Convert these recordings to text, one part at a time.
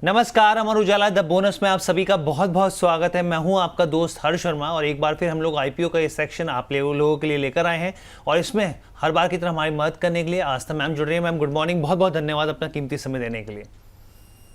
नमस्कार, Amar Ujala the bonus में आप सभी का बहुत बहुत स्वागत है। मैं हूं आपका दोस्त हर्ष शर्मा और एक बार फिर हम लोग आईपीओ का ये सेक्शन आप लोगों के लिए लेकर आए हैं और इसमें हर बार की तरह हमारी मदद करने के लिए आस्था मैम जुड़ रही है। मैम गुड मॉर्निंग, बहुत बहुत धन्यवाद अपना कीमती समय देने के लिए।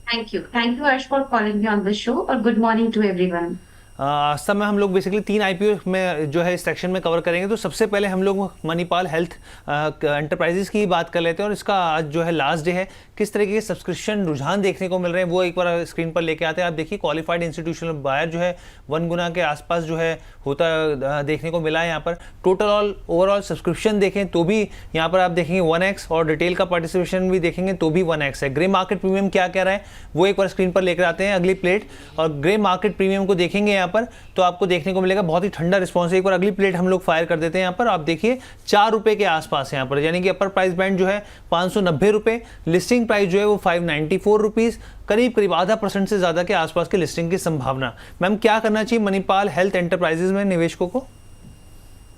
Thank you, Harsh, for calling me on the show. Or good morning to everyone. सब में हम लोग बेसिकली 3 आईपीओ में जो है इस सेक्शन में कवर करेंगे। तो सबसे पहले हम लोग मणिपाल हेल्थ एंटरप्राइजेस की बात कर लेते हैं और इसका आज जो है लास्ट डे है। किस तरीके के सब्सक्रिप्शन रुझान देखने को मिल रहे हैं वो एक बार स्क्रीन पर लेके आते हैं। आप देखिए क्वालिफाइड इंस्टीट्यूशनल बायर जो है 1 गुना के आसपास जो है होता देखने को मिला है। यहाँ पर टोटल ओवरऑल सब्सक्रिप्शन देखें तो भी यहाँ पर आप देखेंगे 1x और रिटेल का पार्टिसिपेशन भी देखेंगे तो भी 1x है। ग्रे मार्केट प्रीमियम क्या कह रहा है वो एक बार स्क्रीन पर लेकर आते हैं अगली प्लेट। और ग्रे मार्केट प्रीमियम को देखेंगे यहाँ पर तो आपको देखने को मिलेगा बहुत ही ठंडा रिस्पॉन्स है। एक बार अगली प्लेट हम लोग फायर कर देते हैं। यहाँ पर आप देखिए 4 रुपए के आसपास है यहाँ पर, यानी कि अपर प्राइस बैंड जो है 590 रुपए, लिस्टिंग प्राइस जो है वो 594 रुपीज, करीब करीब आधा % से ज्यादा के आसपास की लिस्टिंग की संभावना। मैम क्या करना चाहिए मणिपाल हेल्थ एंटरप्राइजेज में निवेशकों को?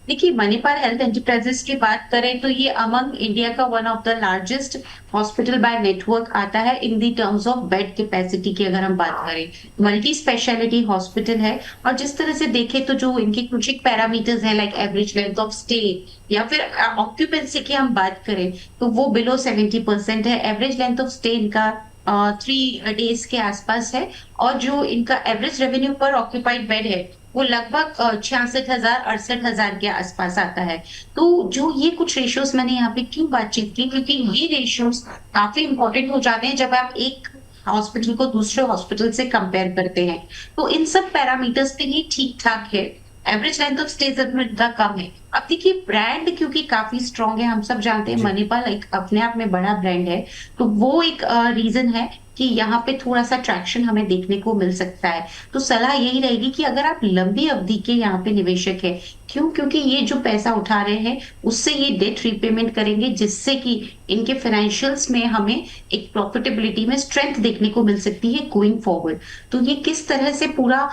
देखिए, मणिपाल हेल्थ एंटरप्राइजेस की बात करें तो ये अमंग इंडिया का one of the largest hospital by network आता है in the terms of bed capacity की। अगर हम बात करें मल्टी स्पेशलिटी हॉस्पिटल है और जिस तरह से देखें तो जो इनके कुछ एक पैरामीटर्स हैं like average length of stay या फिर ऑक्यूपेंसी की हम बात करें तो वो बिलो 70% है। एवरेज लेंथ ऑफ स्टे इनका 3 डेज के आसपास है और जो इनका एवरेज रेवेन्यू पर ऑक्यूपाइड बेड है वो लगभग 66,000 68,000 के आसपास आता है। तो जो ये कुछ रेशियोज मैंने यहाँ पे क्यों बातचीत की, क्योंकि ये रेशियोज काफी इंपॉर्टेंट हो जाते हैं जब आप एक हॉस्पिटल को दूसरे हॉस्पिटल से कंपेयर करते हैं। तो इन सब पैरामीटर्स पे ये ठीक ठाक है। एवरेज लेंथ ऑफ स्टे इतना कम है। अब देखिए ब्रांड क्योंकि काफी स्ट्रॉन्ग है, हम सब जानते हैं मणिपाल एक अपने आप में बड़ा ब्रांड है, तो वो एक रीजन है कि यहाँ पे थोड़ा सा ट्रैक्शन हमें देखने को मिल सकता है। तो सलाह यही रहेगी कि अगर आप लंबी अवधि के यहाँ पे निवेशक है, क्योंकि ये जो पैसा उठा रहे हैं उससे ये डेट रिपेमेंट करेंगे जिससे कि इनके फाइनेंशियल्स में हमें एक प्रॉफिटेबिलिटी में स्ट्रेंथ देखने को मिल सकती है गोइंग फॉरवर्ड। तो ये किस तरह से पूरा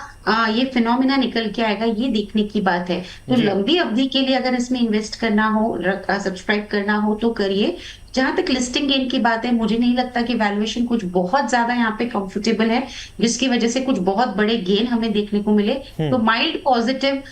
ये फिनोमिना निकल के आएगा ये देखने की बात है। तो लंबी अवधि के लिए अगर इसमें इन्वेस्ट करना हो, सब्सक्राइब करना हो तो करिए। जहां तक लिस्टिंग गेन की बात है, मुझे नहीं लगता कि वैल्यूएशन कुछ बहुत ज्यादा यहाँ पे कंफर्टेबल है जिसकी वजह से कुछ बहुत बड़े गेन हमें देखने को मिले। तो माइल्ड पॉजिटिव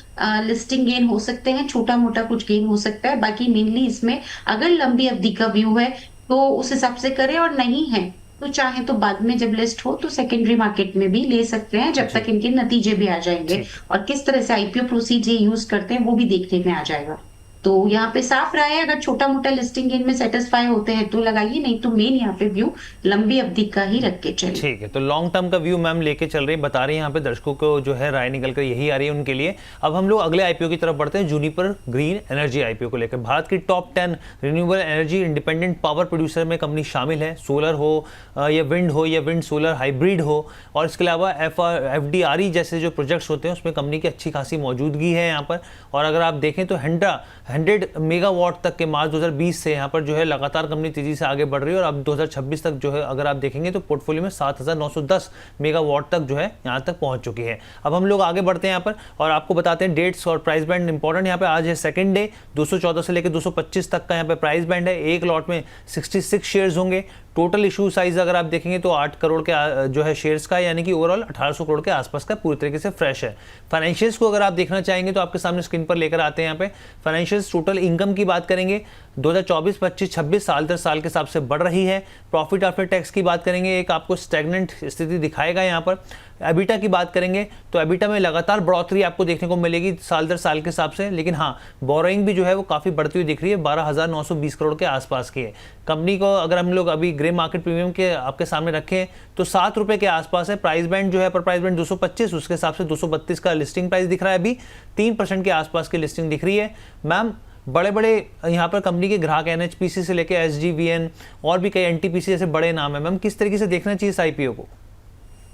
लिस्टिंग गेन हो सकते हैं, छोटा मोटा कुछ गेन हो सकता है। बाकी मेनली इसमें अगर लंबी अवधि का व्यू है तो उस हिसाब से करें और नहीं है तो चाहे तो बाद में जब लिस्ट हो तो सेकेंडरी मार्केट में भी ले सकते हैं जब तक इनके नतीजे भी आ जाएंगे और किस तरह से आईपीओ प्रोसीड ये यूज करते हैं वो भी देखने में आ जाएगा। तो यहाँ पे साफ रहा है, अगर छोटा मोटा लिस्टिंग गेन में सेटिस्फाई होते हैं तो लगाइए, नहीं तो मेन यहाँ पे व्यू लंबी अवधि का ही रख के चलिए। ठीक है, तो लॉन्ग टर्म का व्यू मैम लेके चल रही है, बता रही है यहाँ पे दर्शकों को जो है राय निकल कर यही आ रही है उनके लिए। अब हम लोग अगले आईपीओ की तरफ बढ़ते हैं, जूनिपर ग्रीन एनर्जी आईपीओ को लेकर। भारत की top 10 renewable energy independent power producer में कंपनी शामिल है। सोलर हो या विंड हो या विंड सोलर हाइब्रिड हो, और इसके अलावा FDRE जैसे जो प्रोजेक्ट्स होते हैं उसमें कंपनी की अच्छी खासी मौजूदगी है यहाँ पर। और अगर आप देखें तो 100 मेगावाट तक के मार्च 2020 से यहाँ पर जो है लगातार कंपनी तेजी से आगे बढ़ रही है और अब 2026 तक जो है अगर आप देखेंगे तो पोर्टफोलियो में 7,910 मेगावाट तक जो है यहाँ तक पहुँच चुकी है। अब हम लोग आगे बढ़ते हैं यहाँ पर और आपको बताते हैं डेट्स और प्राइस बैंड इंपॉर्टेंट। यहाँ पे आज है सेकंड डे, 214 से लेकर 225 तक का यहाँ पे प्राइस बैंड है। एक लॉट में 66 शेयर्स होंगे। टोटल इशू साइज अगर आप देखेंगे तो 8 करोड़ के जो है शेयर्स का, यानी कि ओवरऑल 1800 करोड़ के आसपास का पूरी तरीके से फ्रेश है। फाइनेंशियल्स को अगर आप देखना चाहेंगे तो आपके सामने स्क्रीन पर लेकर आते हैं। यहाँ पे फाइनेंशियल्स टोटल इनकम की बात करेंगे 2024, 25, 26 साल दर साल के हिसाब से बढ़ रही है। प्रॉफिट आफ्टर टैक्स की बात करेंगे, एक आपको स्टैग्नेंट स्थिति दिखाएगा यहाँ पर। एबिटा की बात करेंगे तो एबिटा में लगातार बढ़ोतरी आपको देखने को मिलेगी साल दर साल के हिसाब से, लेकिन हाँ बोरोइंग भी जो है वो काफ़ी बढ़ती हुई दिख रही है, 12,920 करोड़ के आसपास की है। कंपनी को अगर हम लोग अभी ग्रे मार्केट प्रीमियम के आपके सामने रखें तो 7 रुपये के आसपास है। प्राइस बैंड जो है पर प्राइस बैंड 225, उसके हिसाब से 232 का लिस्टिंग प्राइस दिख रहा है। अभी 3% के आसपास की लिस्टिंग दिख रही है। मैम बड़े बड़े यहाँ पर कंपनी के ग्राहक NHPC से लेकर SGVN और भी कई NTPC जैसे बड़े नाम है। मैम किस तरीके से देखना चाहिए इस आईपीओ को?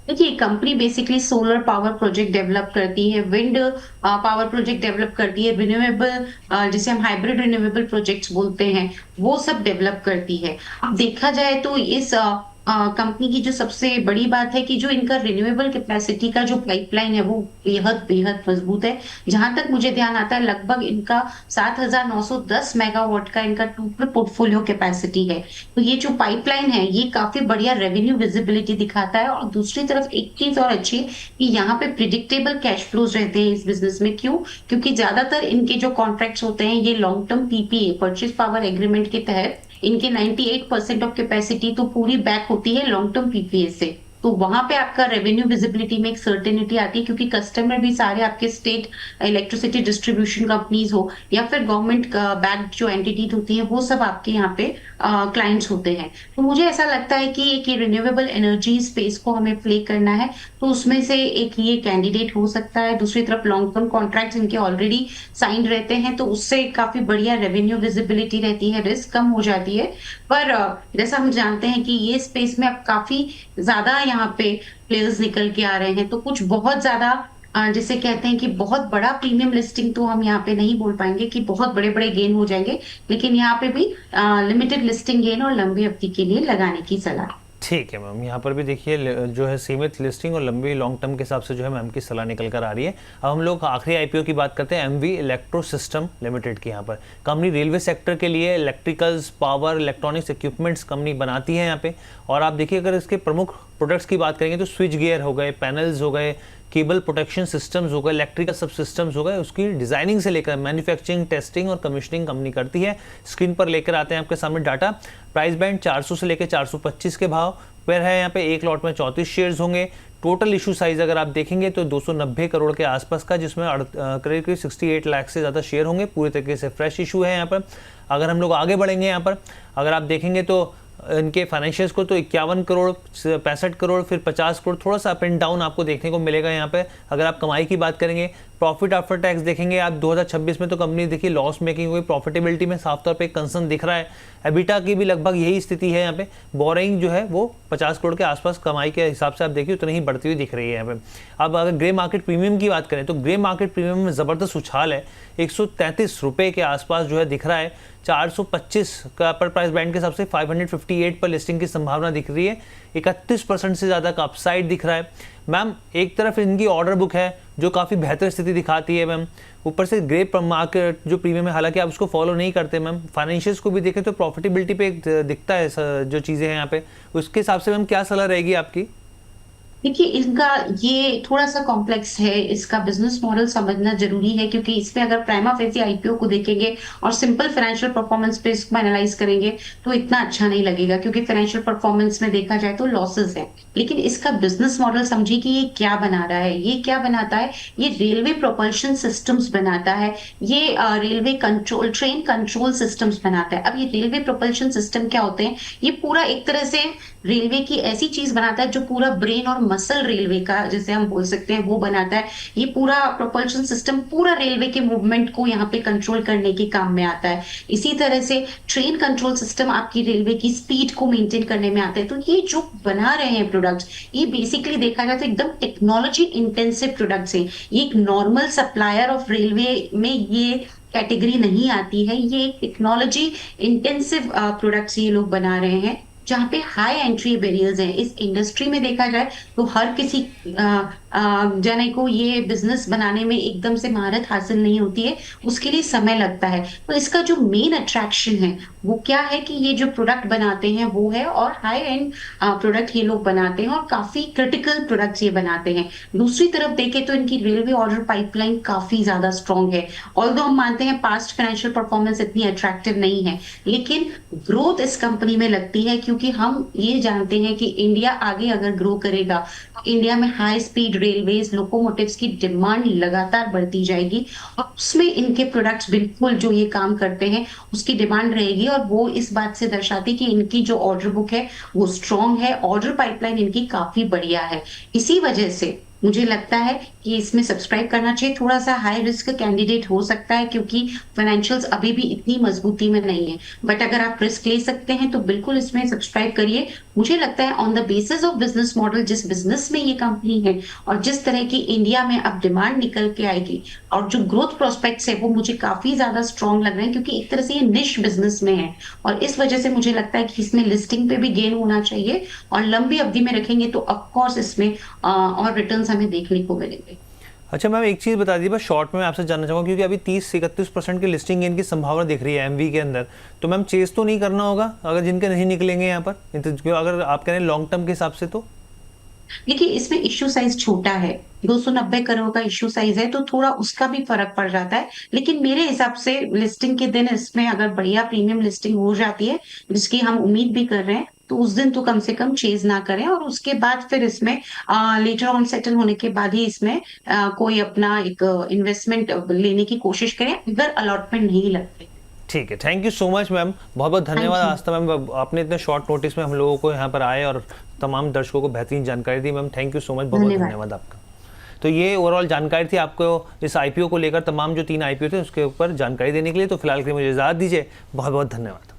देखिए, company basically solar power project develop करती है, विंड पावर प्रोजेक्ट डेवलप करती है, रिन्यूएबल जिसे हम हाइब्रिड रिन्यूएबल प्रोजेक्ट्स बोलते हैं वो सब डेवलप करती है। अब देखा जाए तो इस कंपनी की जो सबसे बड़ी बात है कि जो इनका रिन्यूएबल कैपेसिटी का जो पाइपलाइन है वो बेहद बेहद मजबूत है। जहां तक मुझे ध्यान आता है लगभग इनका 7,910 मेगावाट का इनका टोटल पोर्टफोलियो कैपेसिटी है। तो ये जो पाइपलाइन है ये काफी बढ़िया रेवेन्यू विजिबिलिटी दिखाता है। और दूसरी तरफ एक चीज और अच्छी है कि यहाँ पे प्रिडिक्टेबल कैश फ्लोज रहते हैं इस बिजनेस में। क्यों? क्योंकि ज्यादातर इनके जो कॉन्ट्रैक्ट्स होते हैं ये long term PPA purchase power agreement के तहत इनके 98% ऑफ कैपेसिटी तो पूरी बैक होती है लॉन्ग टर्म पीपीए से। तो वहां पे आपका रेवेन्यू विजिबिलिटी में एक सर्टेनिटी आती है, क्योंकि कस्टमर भी सारे आपके स्टेट इलेक्ट्रिसिटी डिस्ट्रीब्यूशन कंपनीज हो या फिर गवर्नमेंट बैक्ड जो एंटिटीज होती है वो सब आपके यहाँ पे क्लाइंट्स होते हैं। तो मुझे ऐसा लगता है कि एक रिन्यूएबल एनर्जी स्पेस को हमें प्ले करना है तो उसमें से एक ये कैंडिडेट हो सकता है। दूसरी तरफ लॉन्ग टर्म कॉन्ट्रैक्ट्स इनके ऑलरेडी साइन रहते हैं तो उससे काफी बढ़िया रेवेन्यू विजिबिलिटी रहती है, रिस्क कम हो जाती है। पर जैसा हम जानते हैं कि ये स्पेस में अब काफी ज्यादा यहाँ पे प्लेयर्स निकल के आ रहे हैं, तो कुछ बहुत ज्यादा जिसे कहते हैं कि बहुत बड़ा प्रीमियम लिस्टिंग तो हम यहाँ पे नहीं बोल पाएंगे कि बहुत बड़े बड़े गेन हो जाएंगे, लेकिन यहाँ पे भी लिमिटेड लिस्टिंग गेन और लंबी अवधि के लिए लगाने की सलाह। ठीक है मैम, यहाँ पर भी देखिए जो है सीमित लिस्टिंग और लंबी लॉन्ग टर्म के हिसाब से जो है मैम की सलाह निकल कर आ रही है। अब हम लोग आखिरी आईपीओ की बात करते हैं एमवी इलेक्ट्रो सिस्टम लिमिटेड की। यहाँ पर कंपनी रेलवे सेक्टर के लिए electricals, power, electronics equipments company बनाती है यहाँ पे। और आप देखिए अगर इसके प्रमुख प्रोडक्ट्स की बात करेंगे तो स्विच गियर हो गए, पैनल्स हो गए, केबल प्रोटेक्शन सिस्टम्स हो गए, इलेक्ट्रिकल सब सिस्टम्स हो गए, उसकी डिजाइनिंग से लेकर मैन्युफैक्चरिंग, टेस्टिंग और कमीशनिंग कंपनी करती है। स्क्रीन पर लेकर आते हैं आपके सामने डाटा। प्राइस बैंड 400 से लेकर 425 के भाव पर है। यहाँ पे एक लॉट में 34 शेयर्स होंगे। टोटल इशू साइज अगर आप देखेंगे तो 290 करोड़ के आसपास का, जिसमें करीब 68 लाख से ज़्यादा शेयर होंगे। पूरी तरीके से फ्रेश इशू है यहाँ पर। अगर हम लोग आगे बढ़ेंगे यहाँ पर अगर आप देखेंगे तो इनके फाइनेंशियल्स को तो 51 करोड़, 65 करोड़, फिर 50 करोड़, थोड़ा सा अप एंड डाउन आपको देखने को मिलेगा यहाँ पे। अगर आप कमाई की बात करेंगे, प्रॉफिट आफ्टर टैक्स देखेंगे आप 2026 में तो कंपनी देखिए लॉस मेकिंग हुई, प्रॉफिटेबिलिटी में साफ तौर पे एक कंसर्न दिख रहा है। एबिटा की भी लगभग यही स्थिति है यहाँ पे। बोरिंग जो है वो 50 करोड़ के आसपास कमाई के हिसाब से आप देखिए उतनी ही बढ़ती हुई दिख रही है यहाँ पे। अब अगर ग्रे मार्केट प्रीमियम की बात करें तो ग्रे मार्केट प्रीमियम में ज़बरदस्त उछाल है। 133 रुपये के आसपास जो है दिख रहा है। 425 का अपर प्राइस बैंड के हिसाब से 558 पर लिस्टिंग की संभावना दिख रही है। 31% से ज़्यादा का अपसाइड दिख रहा है। मैम एक तरफ इनकी ऑर्डर बुक है जो काफ़ी बेहतर स्थिति दिखाती है मैम, ऊपर से ग्रे मार्केट जो प्रीमियम है, हालांकि आप उसको फॉलो नहीं करते मैम। फाइनेंशियल्स को भी देखें तो प्रॉफिटेबिलिटी पे एक दिखता है जो चीज़ें हैं यहाँ पे, उसके हिसाब से मैम क्या सलाह रहेगी आपकी? देखिए इनका ये थोड़ा सा कॉम्प्लेक्स है, इसका बिजनेस मॉडल समझना जरूरी है, क्योंकि इसमें अगर प्राइमा फेसी आईपीओ को देखेंगे और सिंपल फाइनेंशियल परफॉर्मेंस पे इसको एनालाइज करेंगे तो इतना अच्छा नहीं लगेगा, क्योंकि फाइनेंशियल परफॉर्मेंस में देखा जाए तो लॉसेस है। लेकिन इसका बिजनेस मॉडल समझिए कि ये क्या बना रहा है। ये क्या बनाता है? ये रेलवे प्रोपल्शन सिस्टम्स बनाता है, ये railway control, train control systems बनाता है। अब ये रेलवे प्रोपल्शन सिस्टम क्या होते हैं? ये पूरा एक तरह से रेलवे की ऐसी चीज बनाता है जो पूरा ब्रेन और मसल रेलवे का, जैसे हम बोल सकते हैं, वो बनाता है। ये पूरा प्रोपल्शन सिस्टम पूरा रेलवे के मूवमेंट को यहाँ पे कंट्रोल करने के काम में आता है। इसी तरह से ट्रेन कंट्रोल सिस्टम आपकी रेलवे की स्पीड को मेंटेन करने में आता है। तो ये जो बना रहे हैं प्रोडक्ट्स, ये बेसिकली देखा जाए तो एकदम टेक्नोलॉजी इंटेंसिव प्रोडक्ट्स है। ये एक नॉर्मल सप्लायर ऑफ रेलवे में ये कैटेगरी नहीं आती है। ये एक टेक्नोलॉजी इंटेंसिव प्रोडक्ट्स ये लोग बना रहे हैं, जहाँ पे हाई एंट्री बैरियर्स हैं। इस इंडस्ट्री में देखा जाए तो हर किसी जने को ये बिजनेस बनाने में एकदम से महारत हासिल नहीं होती है, उसके लिए समय लगता है। तो इसका जो मेन अट्रैक्शन है वो क्या है कि ये जो प्रोडक्ट बनाते हैं वो है, और हाई एंड प्रोडक्ट ये लोग बनाते हैं और काफी क्रिटिकल प्रोडक्ट्स ये बनाते हैं। दूसरी तरफ देखें तो इनकी रेलवे ऑर्डर पाइपलाइन काफी ज्यादा स्ट्रॉन्ग है। ऑल्दो हम मानते हैं पास्ट फाइनेंशियल परफॉर्मेंस इतनी अट्रैक्टिव नहीं है, लेकिन ग्रोथ इस कंपनी में लगती है, क्योंकि हम ये जानते हैं कि इंडिया आगे अगर ग्रो करेगा तो इंडिया में हाई स्पीड रेलवेज, लोकोमोटिव्स की डिमांड लगातार बढ़ती जाएगी, और उसमें इनके प्रोडक्ट्स बिल्कुल जो ये काम करते हैं उसकी डिमांड रहेगी। और वो इस बात से दर्शाती कि इनकी जो ऑर्डर बुक है वो स्ट्रॉन्ग है, ऑर्डर पाइपलाइन इनकी काफी बढ़िया है। इसी वजह से मुझे लगता है कि इसमें सब्सक्राइब करना चाहिए। थोड़ा-सा हाई रिस्क कैंडिडेट हो सकता है क्योंकि फाइनेंशियल्स अभी भी इतनी मजबूती में नहीं है। बट अगर आप रिस्क ले सकते हैं तो बिल्कुल इसमें सब्सक्राइब करिए। मुझे लगता है on the basis of business model जिस बिज़नेस में ये कंपनी है और जिस तरह की इंडिया में अब डिमांड निकल के आएगी और जो ग्रोथ प्रोस्पेक्ट्स है वो मुझे काफ़ी ज़्यादा स्ट्रॉन्ग लग रहे हैं क्योंकि एक तरह से ये निश बिज़नेस में है और इस वजह से मुझे लगता है कि इसमें लिस्टिंग पे भी गेन होना चाहिए और लंबी अवधि में रखेंगे तो ऑफ कोर्स इसमें और रिटर्न्स हमें देखने को मिलेंगे। अच्छा मैम, एक चीज़ बता दीजिए बस शॉर्ट में मैं आपसे जानना चाहूँगा, क्योंकि अभी 30 से 31% की लिस्टिंग गेन की संभावना दिख रही है एमवी के अंदर, तो मैम चेस तो नहीं करना होगा अगर जिनके नहीं निकलेंगे यहाँ पर, तो अगर आप कह रहे हैं लॉन्ग टर्म के हिसाब से तो? देखिए, इसमें इश्यू साइज़ छोटा है, 290 करोड़ का इश्यू साइज़ है, तो थोड़ा उसका भी फ़र्क पड़ जाता है। लेकिन मेरे हिसाब से लिस्टिंग के दिन इसमें अगर बढ़िया प्रीमियम लिस्टिंग हो जाती है, जिसकी हम उम्मीद भी कर रहे हैं, तो उस दिन तो कम से कम चेज़ ना करें और उसके बाद फिर इसमें लेटर ऑन सेटल होने के बाद ही इसमें कोई अपना एक इन्वेस्टमेंट लेने की कोशिश करें, अगर अलॉटमेंट नहीं लगते। ठीक है, thank you so much ma'am, बहुत बहुत थैंक धन्यवाद यू। आस्था मैम, आपने इतने शॉर्ट नोटिस में हम लोगों को यहाँ पर आए और तमाम दर्शकों को बेहतरीन जानकारी दी ma'am, thank you so much, बहुत बहुत धन्यवाद। धन्यवाद आपका। तो ये ओवरऑल जानकारी थी आपको इस आईपीओ को लेकर, तमाम जो 3 आईपीओ थे उसके ऊपर जानकारी देने के लिए। तो फिलहाल के लिए मुझे इजाज़त दीजिए, बहुत बहुत धन्यवाद।